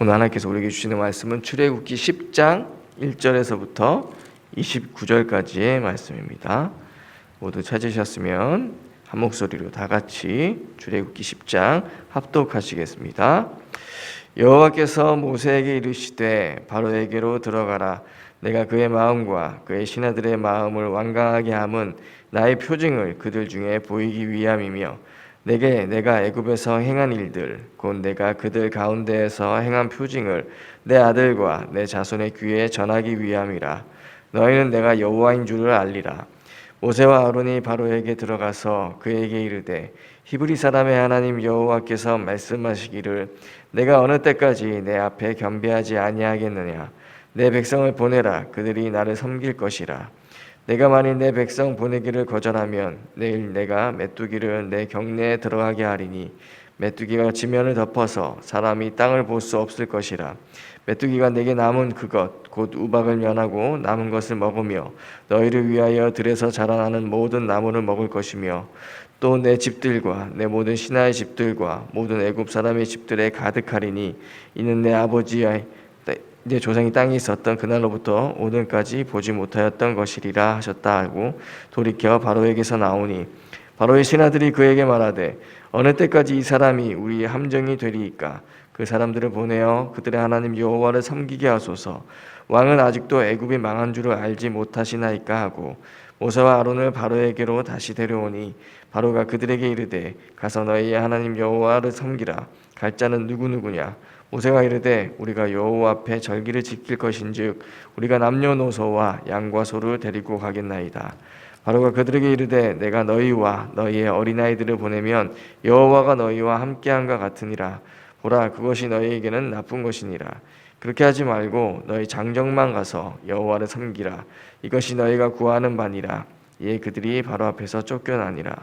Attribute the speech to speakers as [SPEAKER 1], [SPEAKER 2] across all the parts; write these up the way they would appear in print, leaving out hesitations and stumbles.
[SPEAKER 1] 오늘 하나님께서 우리에게 주시는 말씀은 출애굽기 10장 1절에서부터 29절까지의 말씀입니다. 모두 찾으셨으면 한 목소리로 다 같이 출애굽기 10장 합독하시겠습니다. 여호와께서 모세에게 이르시되 바로에게로 들어가라. 내가 그의 마음과 그의 신하들의 마음을 완강하게 함은 나의 표징을 그들 중에 보이기 위함이며 내게 내가 애굽에서 행한 일들 곧 내가 그들 가운데에서 행한 표징을 내 아들과 내 자손의 귀에 전하기 위함이라. 너희는 내가 여호와인 줄을 알리라. 모세와 아론이 바로에게 들어가서 그에게 이르되 히브리 사람의 하나님 여호와께서 말씀하시기를 내가 어느 때까지 내 앞에 겸비하지 아니하겠느냐. 내 백성을 보내라. 그들이 나를 섬길 것이라. 내가 만일 내 백성 보내기를 거절하면 내일 내가 메뚜기를 내 경내에 들어가게 하리니 메뚜기가 지면을 덮어서 사람이 땅을 볼 수 없을 것이라. 메뚜기가 내게 남은 그것 곧 우박을 면하고 남은 것을 먹으며 너희를 위하여 들에서 자라나는 모든 나무를 먹을 것이며 또 내 집들과 내 모든 신하의 집들과 모든 애굽 사람의 집들에 가득하리니 이는 내 아버지의 내 조상이 땅에 있었던 그날로부터 오늘까지 보지 못하였던 것이리라 하셨다 하고 돌이켜 바로에게서 나오니 바로의 신하들이 그에게 말하되 어느 때까지 이 사람이 우리의 함정이 되리이까. 그 사람들을 보내어 그들의 하나님 여호와를 섬기게 하소서. 왕은 아직도 애굽이 망한 줄을 알지 못하시나이까 하고 모세와 아론을 바로에게로 다시 데려오니 바로가 그들에게 이르되 가서 너희의 하나님 여호와를 섬기라. 갈 자는 누구누구냐. 모세가 이르되 우리가 여호와 앞에 절기를 지킬 것인즉 우리가 남녀노소와 양과 소를 데리고 가겠나이다. 바로가 그들에게 이르되 내가 너희와 너희의 어린아이들을 보내면 여호와가 너희와 함께한과 같으니라. 보라, 그것이 너희에게는 나쁜 것이니라. 그렇게 하지 말고 너희 장정만 가서 여호와를 섬기라. 이것이 너희가 구하는 바니라. 이에 그들이 바로 앞에서 쫓겨나니라.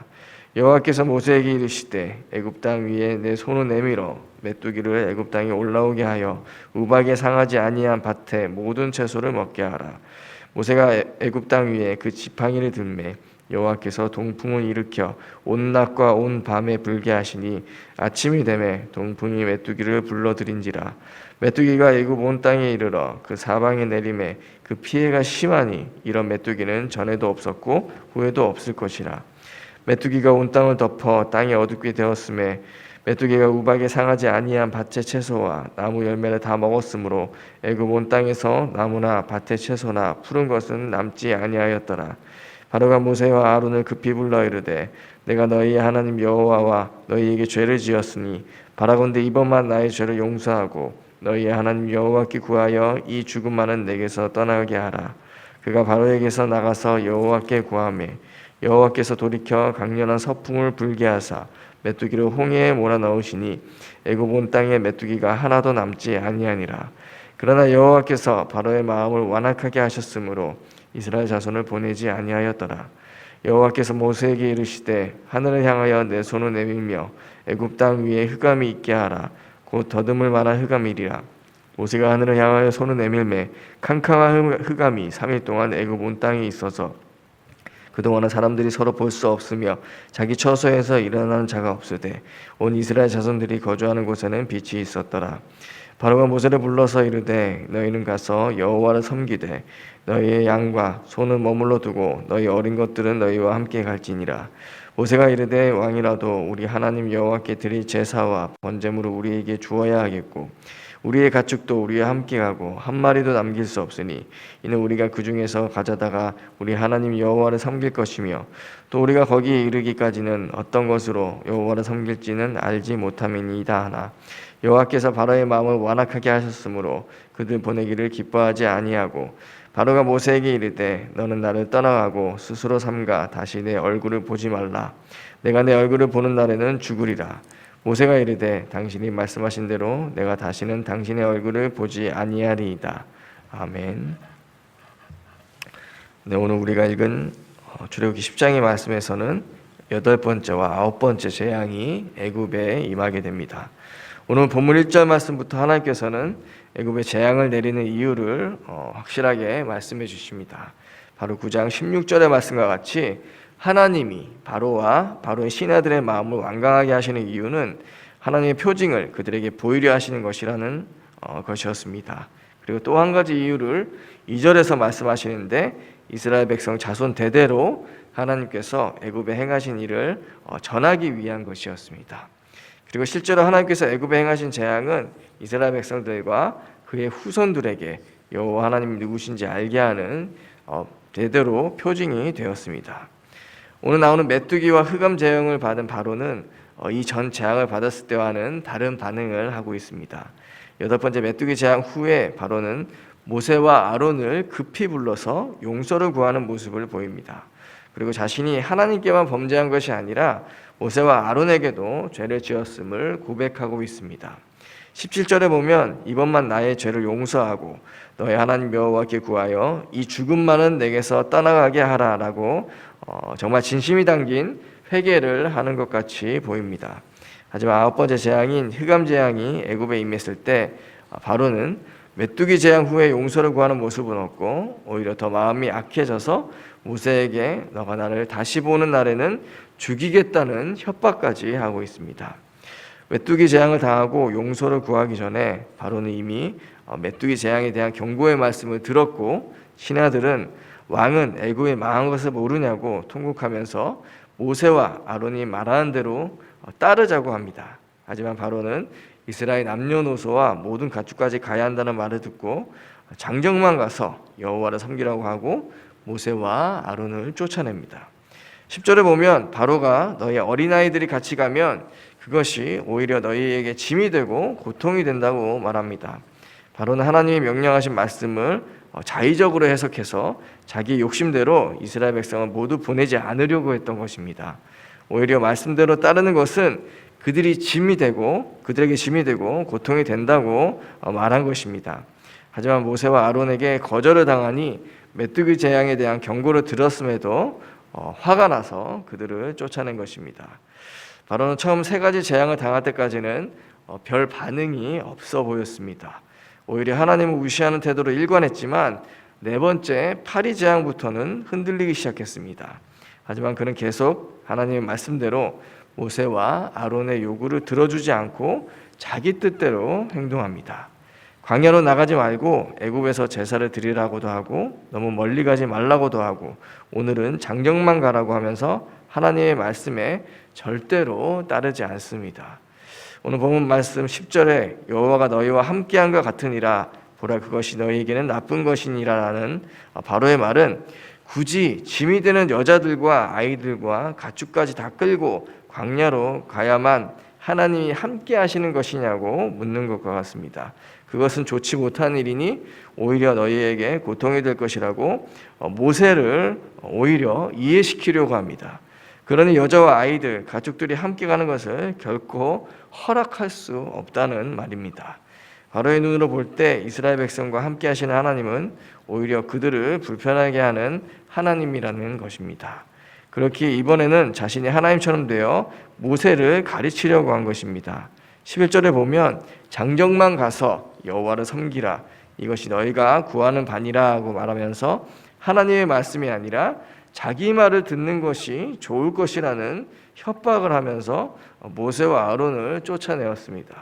[SPEAKER 1] 여호와께서 모세에게 이르시되 애굽 땅 위에 내 손을 내밀어 메뚜기를 애굽 땅에 올라오게 하여 우박에 상하지 아니한 밭의 모든 채소를 먹게 하라. 모세가 애굽 땅 위에 그 지팡이를 들매 여호와께서 동풍을 일으켜 온 낮과 온 밤에 불게 하시니 아침이 되매 동풍이 메뚜기를 불러들인지라. 메뚜기가 애굽 온 땅에 이르러 그 사방에 내림에 그 피해가 심하니 이런 메뚜기는 전에도 없었고 후에도 없을 것이라. 메뚜기가 온 땅을 덮어 땅이 어둡게 되었음에 메뚜기가 우박에 상하지 아니한 밭의 채소와 나무 열매를 다 먹었으므로 애굽 온 땅에서 나무나 밭의 채소나 푸른 것은 남지 아니하였더라. 바로가 모세와 아론을 급히 불러 이르되 내가 너희의 하나님 여호와와 너희에게 죄를 지었으니 바라건대 이번만 나의 죄를 용서하고 너희의 하나님 여호와께 구하여 이 죽음만은 내게서 떠나게 하라. 그가 바로에게서 나가서 여호와께 구하매 여호와께서 돌이켜 강렬한 서풍을 불게 하사 메뚜기를 홍해에 몰아넣으시니 애굽 온 땅에 메뚜기가 하나도 남지 아니하니라. 그러나 여호와께서 바로의 마음을 완악하게 하셨으므로 이스라엘 자손을 보내지 아니하였더라. 여호와께서 모세에게 이르시되 하늘을 향하여 내 손을 내밀며 애굽 땅 위에 흑암이 있게 하라. 곧 더듬을 만한 흑암이리라. 모세가 하늘을 향하여 손을 내밀매 캄캄한 흑암이 3일 동안 애굽 온 땅에 있어서 그동안은 사람들이 서로 볼 수 없으며 자기 처소에서 일어나는 자가 없으되 온 이스라엘 자손들이 거주하는 곳에는 빛이 있었더라. 바로가 모세를 불러서 이르되 너희는 가서 여호와를 섬기되 너희의 양과 소는 머물러 두고 너희 어린 것들은 너희와 함께 갈지니라. 모세가 이르되 왕이라도 우리 하나님 여호와께 드릴 제사와 번제물을 우리에게 주어야 하겠고 우리의 가축도 우리와 함께 가고 한 마리도 남길 수 없으니 이는 우리가 그 중에서 가져다가 우리 하나님 여호와를 섬길 것이며 또 우리가 거기에 이르기까지는 어떤 것으로 여호와를 섬길지는 알지 못함이니이다 하나 여호와께서 바로의 마음을 완악하게 하셨으므로 그들 보내기를 기뻐하지 아니하고 바로가 모세에게 이르되 너는 나를 떠나가고 스스로 삼가 다시 내 얼굴을 보지 말라. 내가 내 얼굴을 보는 날에는 죽으리라. 모세가 이르되 당신이 말씀하신 대로 내가 다시는 당신의 얼굴을 보지 아니하리이다. 아멘. 네, 오늘 우리가 읽은 출애굽기 10장의 말씀에서는 8번째와 9번째 재앙이 애굽에 임하게 됩니다. 오늘 본문 1절 말씀부터 하나님께서는 애굽에 재앙을 내리는 이유를 확실하게 말씀해 주십니다. 바로 9장 16절의 말씀과 같이 하나님이 바로와 바로의 신하들의 마음을 완강하게 하시는 이유는 하나님의 표징을 그들에게 보이려 하시는 것이라는 것이었습니다. 그리고 또 한 가지 이유를 2절에서 말씀하시는데 이스라엘 백성 자손 대대로 하나님께서 애굽에 행하신 일을 전하기 위한 것이었습니다. 그리고 실제로 하나님께서 애굽에 행하신 재앙은 이스라엘 백성들과 그의 후손들에게 여호와 하나님이 누구신지 알게 하는 대대로 표징이 되었습니다. 오늘 나오는 메뚜기와 흑암 재앙을 받은 바로는 이 전 재앙을 받았을 때와는 다른 반응을 하고 있습니다. 8번째 메뚜기 재앙 후에 바로는 모세와 아론을 급히 불러서 용서를 구하는 모습을 보입니다. 그리고 자신이 하나님께만 범죄한 것이 아니라 모세와 아론에게도 죄를 지었음을 고백하고 있습니다. 17절에 보면 이번만 나의 죄를 용서하고 너의 하나님 여호와께 구하여 이 죽음만은 내게서 떠나가게 하라라고 정말 진심이 담긴 회개를 하는 것 같이 보입니다. 하지만 9번째 재앙인 흑암 재앙이 애굽에 임했을 때 바로는 메뚜기 재앙 후에 용서를 구하는 모습은 없고 오히려 더 마음이 악해져서 모세에게 너가 나를 다시 보는 날에는 죽이겠다는 협박까지 하고 있습니다. 메뚜기 재앙을 당하고 용서를 구하기 전에 바로는 이미 메뚜기 재앙에 대한 경고의 말씀을 들었고 신하들은 왕은 애굽에 망한 것을 모르냐고 통곡하면서 모세와 아론이 말하는 대로 따르자고 합니다. 하지만 바로는 이스라엘 남녀노소와 모든 가축까지 가야 한다는 말을 듣고 장정만 가서 여호와를 섬기라고 하고 모세와 아론을 쫓아냅니다. 10절에 보면 바로가 너희 어린아이들이 같이 가면 그것이 오히려 너희에게 짐이 되고 고통이 된다고 말합니다. 바로는 하나님이 명령하신 말씀을 자의적으로 해석해서 자기 욕심대로 이스라엘 백성을 모두 보내지 않으려고 했던 것입니다. 오히려 말씀대로 따르는 것은 그들에게 짐이 되고 고통이 된다고 말한 것입니다. 하지만 모세와 아론에게 거절을 당하니 메뚜기 재앙에 대한 경고를 들었음에도 화가 나서 그들을 쫓아낸 것입니다. 바로는 처음 3가지 재앙을 당할 때까지는 별 반응이 없어 보였습니다. 오히려 하나님을 무시하는 태도로 일관했지만 4번째 파리 재앙부터는 흔들리기 시작했습니다. 하지만 그는 계속 하나님의 말씀대로 모세와 아론의 요구를 들어주지 않고 자기 뜻대로 행동합니다. 광야로 나가지 말고 애굽에서 제사를 드리라고도 하고 너무 멀리 가지 말라고도 하고 오늘은 장정만 가라고 하면서 하나님의 말씀에 절대로 따르지 않습니다. 오늘 본문 말씀 10절에 여호와가 너희와 함께한과 같으니라 보라 그것이 너희에게는 나쁜 것이니라라는 바로의 말은 굳이 짐이 되는 여자들과 아이들과 가축까지 다 끌고 광야로 가야만 하나님이 함께 하시는 것이냐고 묻는 것과 같습니다. 그것은 좋지 못한 일이니 오히려 너희에게 고통이 될 것이라고 모세를 오히려 이해시키려고 합니다. 그러니 여자와 아이들, 가축들이 함께 가는 것을 결코 허락할 수 없다는 말입니다. 바로의 눈으로 볼 때 이스라엘 백성과 함께 하시는 하나님은 오히려 그들을 불편하게 하는 하나님이라는 것입니다. 그렇기에 이번에는 자신이 하나님처럼 되어 모세를 가르치려고 한 것입니다. 11절에 보면 장정만 가서 여호와를 섬기라 이것이 너희가 구하는 바니라 하고 말하면서 하나님의 말씀이 아니라 자기 말을 듣는 것이 좋을 것이라는 협박을 하면서 모세와 아론을 쫓아내었습니다.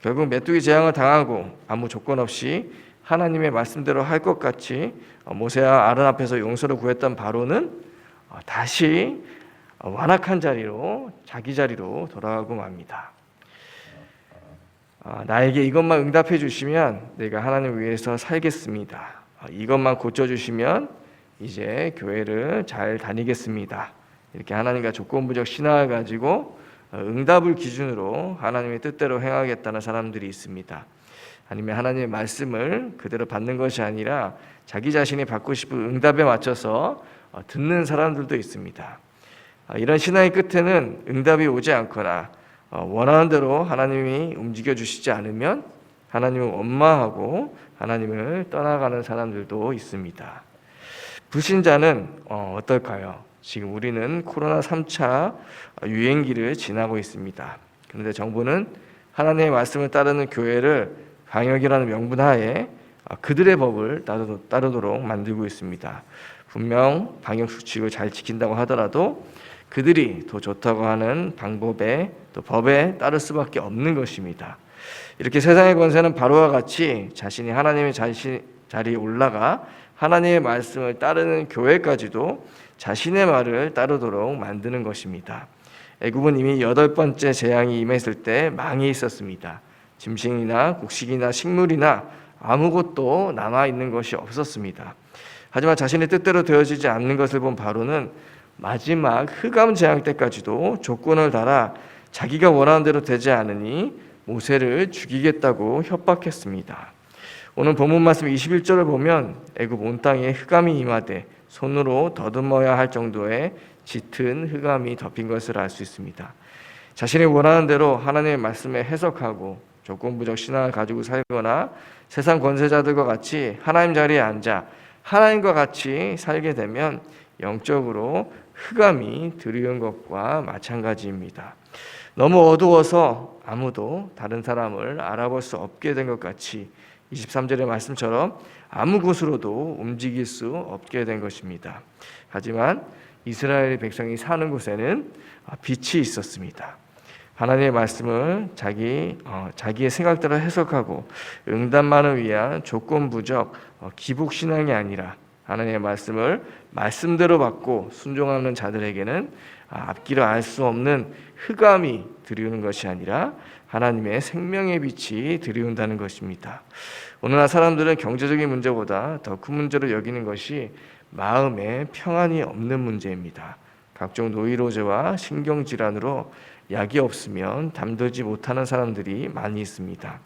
[SPEAKER 1] 결국 메뚜기 재앙을 당하고 아무 조건 없이 하나님의 말씀대로 할 것 같이 모세와 아론 앞에서 용서를 구했던 바로는 다시 완악한 자리로 자기 자리로 돌아가고 맙니다. 나에게 이것만 응답해 주시면 내가 하나님을 위해서 살겠습니다. 이것만 고쳐주시면 이제 교회를 잘 다니겠습니다. 이렇게 하나님과 조건부적 신앙을 가지고 응답을 기준으로 하나님의 뜻대로 행하겠다는 사람들이 있습니다. 아니면 하나님의 말씀을 그대로 받는 것이 아니라 자기 자신이 받고 싶은 응답에 맞춰서 듣는 사람들도 있습니다. 이런 신앙의 끝에는 응답이 오지 않거나 원하는 대로 하나님이 움직여 주시지 않으면 하나님을 원망하고 하나님을 떠나가는 사람들도 있습니다. 불신자는 어떨까요? 지금 우리는 코로나 3차 유행기를 지나고 있습니다. 그런데 정부는 하나님의 말씀을 따르는 교회를 방역이라는 명분 하에 그들의 법을 따르도록 만들고 있습니다. 분명 방역 수칙을 잘 지킨다고 하더라도 그들이 더 좋다고 하는 방법에 또 법에 따를 수밖에 없는 것입니다. 이렇게 세상의 권세는 바로와 같이 자신이 하나님의 자리에 올라가 하나님의 말씀을 따르는 교회까지도 자신의 말을 따르도록 만드는 것입니다. 애굽은 이미 8번째 재앙이 임했을 때 망이 있었습니다. 짐승이나 곡식이나 식물이나 아무것도 남아있는 것이 없었습니다. 하지만 자신의 뜻대로 되어지지 않는 것을 본 바로는 마지막 흑암 재앙 때까지도 조건을 달아 자기가 원하는 대로 되지 않으니 모세를 죽이겠다고 협박했습니다. 오늘 본문 말씀 21절을 보면 애굽 온 땅에 흑암이 임하되 손으로 더듬어야 할 정도의 짙은 흑암이 덮인 것을 알 수 있습니다. 자신이 원하는 대로 하나님의 말씀에 해석하고 조건부적 신앙을 가지고 살거나 세상 권세자들과 같이 하나님 자리에 앉아 하나님과 같이 살게 되면 영적으로 흑암이 드리운 것과 마찬가지입니다. 너무 어두워서 아무도 다른 사람을 알아볼 수 없게 된 것 같이 23절의 말씀처럼 아무 곳으로도 움직일 수 없게 된 것입니다. 하지만 이스라엘 백성이 사는 곳에는 빛이 있었습니다. 하나님의 말씀을 자기의 생각대로 해석하고 응답만을 위한 조건부적 기복신앙이 아니라 하나님의 말씀을 말씀대로 받고 순종하는 자들에게는 앞길을 알 수 없는 흑암이 들이우는 것이 아니라 하나님의 생명의 빛이 들이운다는 것입니다. 오늘날 사람들은 경제적인 문제보다 더 큰 문제로 여기는 것이 마음에 평안이 없는 문제입니다. 각종 노이로제와 신경질환으로 약이 없으면 잠들지 못하는 사람들이 많이 있습니다.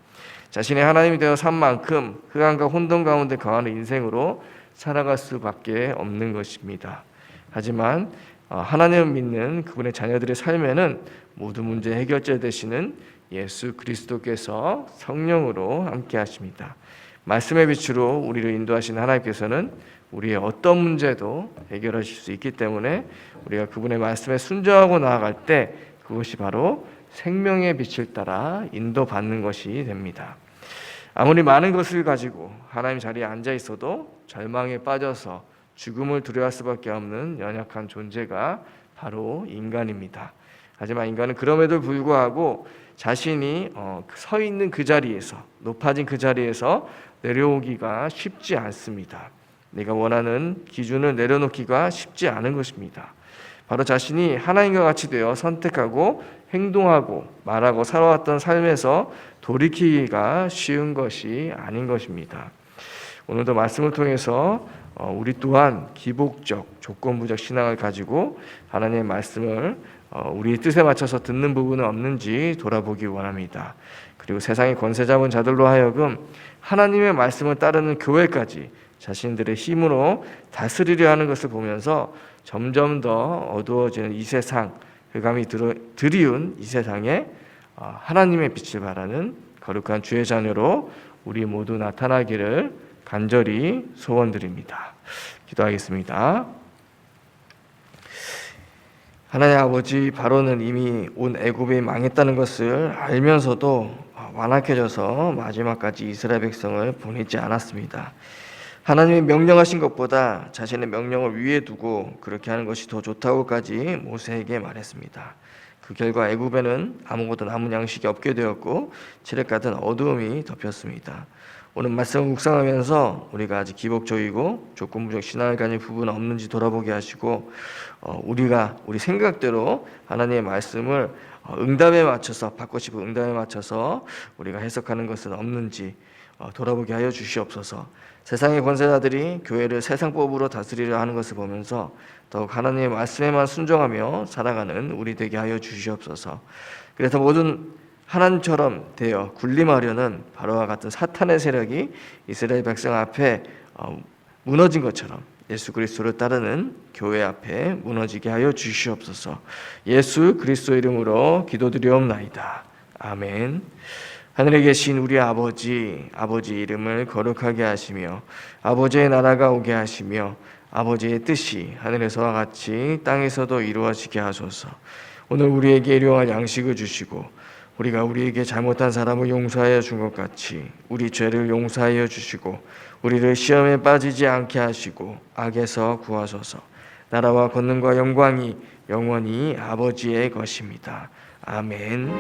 [SPEAKER 1] 자신의 하나님이 되어 산 만큼 흑암과 혼돈 가운데 거하는 인생으로 살아갈 수밖에 없는 것입니다. 하지만 하나님을 믿는 그분의 자녀들의 삶에는 모든 문제 해결자 되시는 예수 그리스도께서 성령으로 함께 하십니다. 말씀의 빛으로 우리를 인도하신 하나님께서는 우리의 어떤 문제도 해결하실 수 있기 때문에 우리가 그분의 말씀에 순종하고 나아갈 때 그것이 바로 생명의 빛을 따라 인도받는 것이 됩니다. 아무리 많은 것을 가지고 하나님 자리에 앉아 있어도 절망에 빠져서 죽음을 두려워할 수밖에 없는 연약한 존재가 바로 인간입니다. 하지만 인간은 그럼에도 불구하고 자신이 서 있는 그 자리에서, 높아진 그 자리에서 내려오기가 쉽지 않습니다. 내가 원하는 기준을 내려놓기가 쉽지 않은 것입니다. 바로 자신이 하나님과 같이 되어 선택하고 행동하고 말하고 살아왔던 삶에서 돌이키기가 쉬운 것이 아닌 것입니다. 오늘도 말씀을 통해서 우리 또한 기복적, 조건부적 신앙을 가지고 하나님의 말씀을 우리의 뜻에 맞춰서 듣는 부분은 없는지 돌아보기 원합니다. 그리고 세상의 권세 잡은 자들로 하여금 하나님의 말씀을 따르는 교회까지 자신들의 힘으로 다스리려 하는 것을 보면서 점점 더 어두워지는 이 세상, 흑암이 드리운 이 세상에 하나님의 빛을 바라는 거룩한 주의 자녀로 우리 모두 나타나기를 간절히 소원드립니다. 기도하겠습니다. 하나님 아버지, 바로는 이미 온 애굽이 망했다는 것을 알면서도 완악해져서 마지막까지 이스라엘 백성을 보내지 않았습니다. 하나님이 명령하신 것보다 자신의 명령을 위에 두고 그렇게 하는 것이 더 좋다고까지 모세에게 말했습니다. 그 결과 애굽에는 아무것도 남은 양식이 없게 되었고 칠흑 같은 어두움이 덮였습니다. 오늘 말씀을 묵상하면서 우리가 아직 기복적이고 조건부적 신앙을 가진 부분은 없는지 돌아보게 하시고 우리가 우리 생각대로 하나님의 말씀을 응답에 맞춰서 받고 싶은 응답에 맞춰서 우리가 해석하는 것은 없는지 돌아보게 하여 주시옵소서. 세상의 권세자들이 교회를 세상법으로 다스리려 하는 것을 보면서 더욱 하나님의 말씀에만 순종하며 살아가는 우리 되게 하여 주시옵소서. 그래서 모든 하나님처럼 되어 군림하려는 바로와 같은 사탄의 세력이 이스라엘 백성 앞에 무너진 것처럼 예수 그리스도를 따르는 교회 앞에 무너지게 하여 주시옵소서. 예수 그리스도 이름으로 기도드리옵나이다. 아멘. 하늘에 계신 우리 아버지 이름을 거룩하게 하시며 아버지의 나라가 오게 하시며 아버지의 뜻이 하늘에서와 같이 땅에서도 이루어지게 하소서. 오늘 우리에게 일용할 양식을 주시고 우리가 우리에게 잘못한 사람을 용서하여 준 것 같이 우리 죄를 용서하여 주시고 우리를 시험에 빠지지 않게 하시고 악에서 구하소서. 나라와 권능과 영광이 영원히 아버지의 것입니다. 아멘.